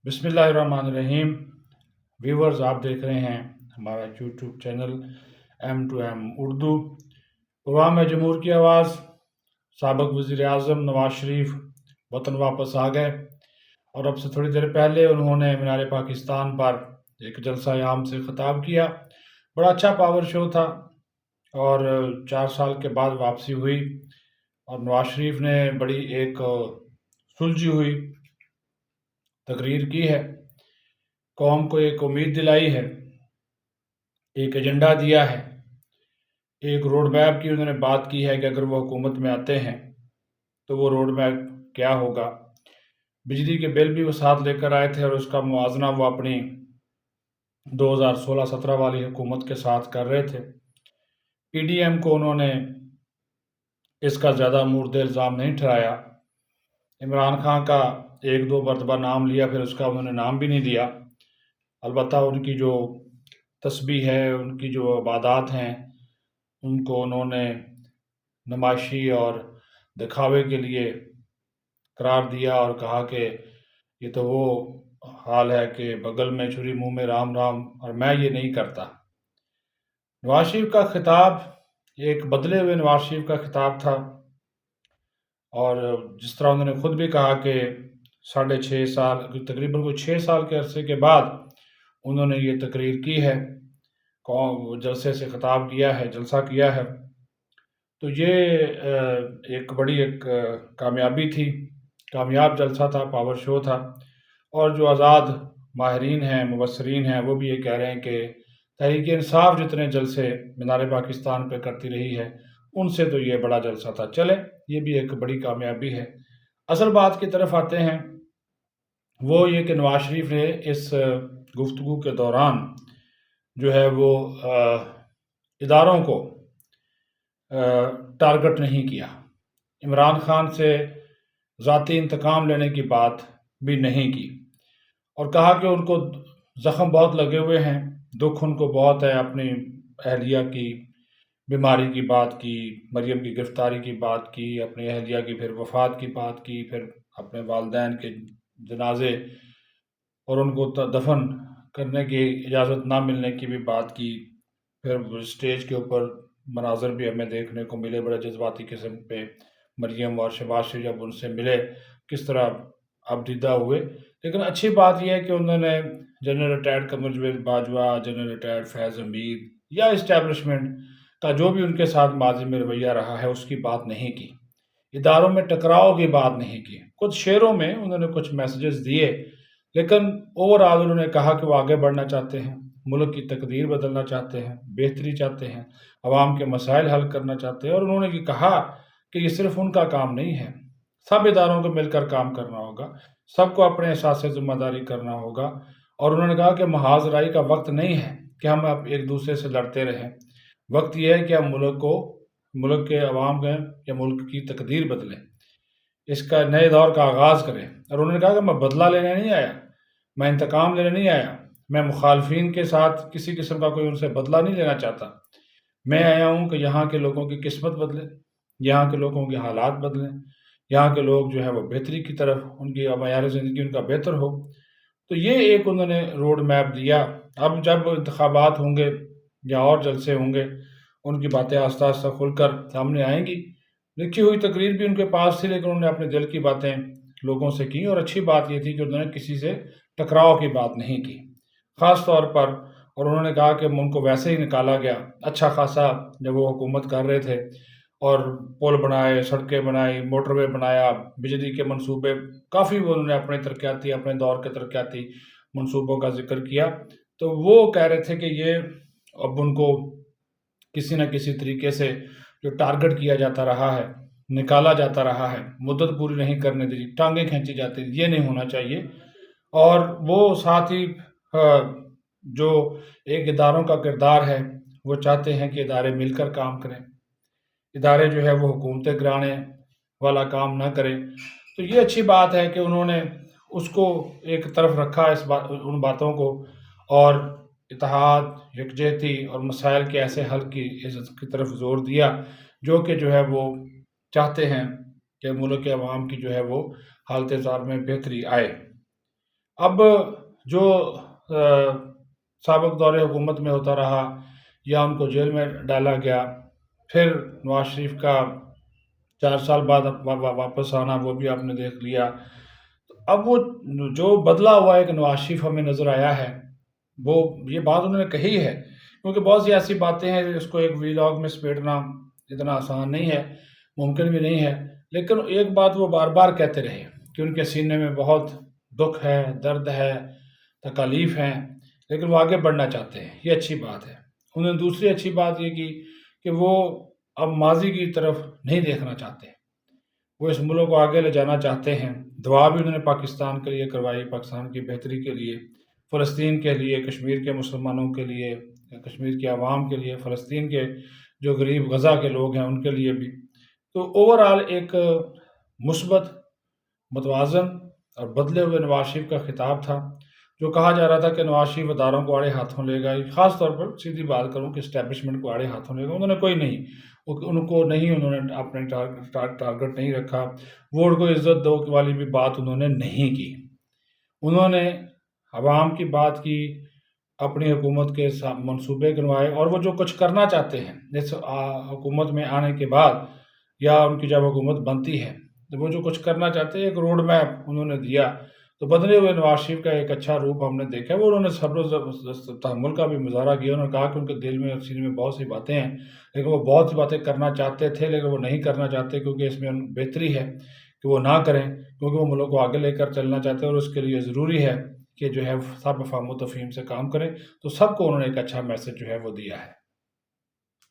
بسم اللہ الرحمن الرحیم ویورز، آپ دیکھ رہے ہیں ہمارا یوٹیوب چینل M2M اردو۔ عوام جمہور کی آواز سابق وزیر اعظم نواز شریف وطن واپس آ گئے، اور اب سے تھوڑی دیر پہلے انہوں نے مینار پاکستان پر ایک جلسہ عام سے خطاب کیا۔ بڑا اچھا پاور شو تھا، اور 4 سال کے بعد واپسی ہوئی، اور نواز شریف نے بڑی ایک سلجھی ہوئی تقریر کی ہے، قوم کو ایک امید دلائی ہے، ایک ایجنڈا دیا ہے، ایک روڈ میپ کی انہوں نے بات کی ہے کہ اگر وہ حکومت میں آتے ہیں تو وہ روڈ میپ کیا ہوگا۔ بجلی کے بل بھی وہ ساتھ لے کر آئے تھے، اور اس کا موازنہ وہ اپنی 2016-17 والی حکومت کے ساتھ کر رہے تھے۔ پی ڈی ایم کو انہوں نے اس کا زیادہ مورد الزام نہیں ٹھہرایا۔ عمران خان کا ایک دو مرتبہ نام لیا، پھر اس کا انہوں نے نام بھی نہیں دیا۔ البتہ ان کی جو تسبیح ہے، ان کی جو عبادات ہیں، ان کو انہوں نے نمائشی اور دکھاوے کے لیے قرار دیا، اور کہا کہ یہ تو وہ حال ہے کہ بغل میں چھری منہ میں رام رام، اور میں یہ نہیں کرتا۔ نواز شریف کا خطاب ایک بدلے ہوئے نواز شریف کا خطاب تھا، اور جس طرح انہوں نے خود بھی کہا کہ 6.5 سال، تقریباً کوئی 6 سال کے عرصے کے بعد انہوں نے یہ تقریر کی ہے، جلسے سے خطاب کیا ہے، جلسہ کیا ہے۔ تو یہ ایک بڑی کامیابی تھی، کامیاب جلسہ تھا، پاور شو تھا۔ اور جو آزاد ماہرین ہیں، مبصرین ہیں، وہ بھی یہ کہہ رہے ہیں کہ تحریک انصاف جتنے جلسے مینار پاکستان پہ کرتی رہی ہے، ان سے تو یہ بڑا جلسہ تھا۔ چلے، یہ بھی ایک بڑی کامیابی ہے۔ اصل بات کی طرف آتے ہیں، وہ یہ کہ نواز شریف نے اس گفتگو کے دوران جو ہے وہ اداروں کو ٹارگٹ نہیں کیا، عمران خان سے ذاتی انتقام لینے کی بات بھی نہیں کی، اور کہا کہ ان کو زخم بہت لگے ہوئے ہیں، دکھ ان کو بہت ہے، اپنی اہلیہ کی بیماری کی بات کی، مریم کی گرفتاری کی بات کی، اپنی اہلیہ کی پھر وفات کی بات کی، پھر اپنے والدین کے جنازے اور ان کو دفن کرنے کی اجازت نہ ملنے کی بھی بات کی۔ پھر اسٹیج کے اوپر مناظر بھی ہمیں دیکھنے کو ملے بڑے جذباتی قسم پہ، مریم اور شہباز شریف جب ان سے ملے کس طرح ابدیدہ ہوئے۔ لیکن اچھی بات یہ ہے کہ انہوں نے general retired Qamar Javed Bajwa, general retired Faiz Hameed یا اسٹیبلشمنٹ کا جو بھی ان کے ساتھ ماضی میں رویہ رہا ہے، اس کی بات نہیں کی، اداروں میں ٹکراؤ کی بات نہیں کی۔ کچھ شعروں میں انہوں نے کچھ میسیجز دیے، لیکن اوورآل انہوں نے کہا کہ وہ آگے بڑھنا چاہتے ہیں، ملک کی تقدیر بدلنا چاہتے ہیں، بہتری چاہتے ہیں، عوام کے مسائل حل کرنا چاہتے ہیں، اور انہوں نے یہ کہا کہ یہ صرف ان کا کام نہیں ہے، سب اداروں کو مل کر کام کرنا ہوگا، سب کو اپنے احساس سے ذمہ داری کرنا ہوگا۔ اور انہوں نے کہا کہ محاذ رائی کا وقت نہیں ہے کہ ہم اب ایک دوسرے سے لڑتے رہیں، وقت یہ ہے کہ ہم ملک کے عوام کے یا ملک کی تقدیر بدلیں، اس کا نئے دور کا آغاز کریں۔ اور انہوں نے کہا کہ میں بدلہ لینے نہیں آیا، میں انتقام لینے نہیں آیا، میں مخالفین کے ساتھ کسی قسم کا کوئی ان سے بدلہ نہیں لینا چاہتا، میں آیا ہوں کہ یہاں کے لوگوں کی قسمت بدلے، یہاں کے لوگوں کے حالات بدلیں، یہاں کے لوگ جو ہے وہ بہتری کی طرف، ان کی معیار زندگی ان کا بہتر ہو۔ تو یہ ایک انہوں نے روڈ میپ دیا۔ اب جب انتخابات ہوں گے یا اور جلسے ہوں گے، ان کی باتیں آہستہ آہستہ کھل کر سامنے آئیں گی۔ لکھی ہوئی تقریر بھی ان کے پاس تھی، لیکن انہوں نے اپنے دل کی باتیں لوگوں سے کی، اور اچھی بات یہ تھی کہ انہوں نے کسی سے ٹکراؤ کی بات نہیں کی خاص طور پر۔ اور انہوں نے کہا کہ ان کو ویسے ہی نکالا گیا اچھا خاصا جب وہ حکومت کر رہے تھے، اور پل بنائے، سڑکیں بنائی، موٹر وے بنایا، بجلی کے منصوبے، کافی وہ انہوں نے اپنے دور کے ترقیاتی منصوبوں کا ذکر کیا۔ تو وہ کہہ رہے تھے کہ یہ اب ان کو کسی نہ کسی طریقے سے جو ٹارگٹ کیا جاتا رہا ہے، نکالا جاتا رہا ہے، مدت پوری نہیں کرنے دی، ٹانگیں کھینچی جاتی، یہ نہیں ہونا چاہیے۔ اور وہ ساتھ ہی جو ایک اداروں کا کردار ہے، وہ چاہتے ہیں کہ ادارے مل کر کام کریں، ادارے جو ہے وہ حکومتیں گرانے والا کام نہ کریں۔ تو یہ اچھی بات ہے کہ انہوں نے اس کو ایک طرف رکھا، ان باتوں کو، اور اتحاد، یکجہتی اور مسائل کے ایسے حل کی طرف زور دیا جو کہ جو ہے وہ چاہتے ہیں کہ ملک کے عوام کی جو ہے وہ حالت زار میں بہتری آئے۔ اب جو سابق دور حکومت میں ہوتا رہا یا ان کو جیل میں ڈالا گیا، پھر نواز شریف کا 4 سال بعد واپس آنا، وہ بھی آپ نے دیکھ لیا۔ اب وہ جو بدلا ہوا ایک نواز شریف ہمیں نظر آیا ہے، وہ یہ بات انہوں نے کہی ہے، کیونکہ بہت سی ایسی باتیں ہیں اس کو ایک ویلاگ میں سمیٹنا اتنا آسان نہیں ہے، ممکن بھی نہیں ہے، لیکن ایک بات وہ بار بار کہتے رہے کہ ان کے سینے میں بہت دکھ ہے، درد ہے، تکالیف ہیں، لیکن وہ آگے بڑھنا چاہتے ہیں، یہ اچھی بات ہے۔ انہوں نے دوسری اچھی بات یہ کی کہ وہ اب ماضی کی طرف نہیں دیکھنا چاہتے، وہ اس ملک کو آگے لے جانا چاہتے ہیں۔ دعا بھی انہوں نے پاکستان کے لیے کروائی، پاکستان کی بہتری کے لیے، فلسطین کے لیے، کشمیر کے مسلمانوں کے لیے، کشمیر کی عوام کے لیے، فلسطین کے جو غریب غزہ کے لوگ ہیں ان کے لیے بھی۔ تو اوورآل ایک مثبت، متوازن اور بدلے ہوئے نواز شریف کا خطاب تھا، جو کہا جا رہا تھا کہ نواز شریف اداروں کو آڑے ہاتھوں لے گا، خاص طور پر سیدھی بات کروں کہ اسٹیبلشمنٹ کو آڑے ہاتھوں لے گا۔ انہوں نے کوئی نہیں، انہوں نے اپنے ٹارگٹ نہیں رکھا، ووٹ کو عزت دو والی بھی بات انہوں نے نہیں کی۔ انہوں نے عوام کی بات کی، اپنی حکومت کے منصوبے گنوائے، اور وہ جو کچھ کرنا چاہتے ہیں اس حکومت میں آنے کے بعد یا ان کی جب حکومت بنتی ہے، تو وہ جو کچھ کرنا چاہتے ہیں ایک روڈ میپ انہوں نے دیا۔ تو بدلے ہوئے نواز شریف کا ایک اچھا روپ ہم نے دیکھا، وہ انہوں نے صبر و تحمل کا بھی مظاہرہ کیا۔ انہوں نے کہا کہ ان کے دل میں اور سینے میں بہت سی باتیں ہیں، لیکن وہ بہت سی باتیں کرنا چاہتے تھے، لیکن وہ نہیں کرنا چاہتے کیونکہ اس میں بہتری ہے کہ وہ نہ کریں، کیونکہ وہ ملک کو آگے لے کر چلنا چاہتے ہیں، اور اس کے لیے ضروری ہے کہ جو ہے سب فہم و تفہیم سے کام کریں۔ تو سب کو انہوں نے ایک اچھا میسج جو ہے وہ دیا ہے۔